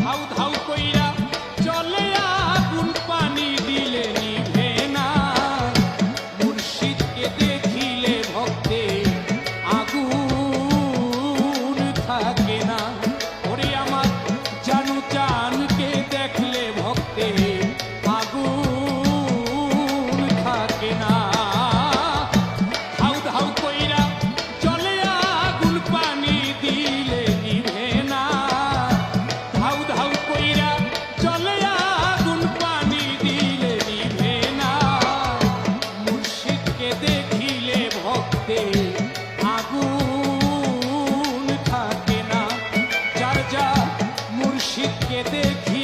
ধাউ ধাউ কইরা চলে আগুন পানি দিলে নিভে না মুর্শিদকে দেখিলে ভক্তে আগুন থাকে না ওরে আমার জানু চানকে দেখলে ভক্তে আগুন থাকে না ধাউ ধাউ কইরা চলে আগুন পানি দিলে নিভে না ধাউ ধাউ কইরা চলে আগুন পানি দিলে নিভে না মুর্শিদকে দেখিলে ভক্তে আগুন থাকে না যার যা মুর্শিদকে দেখি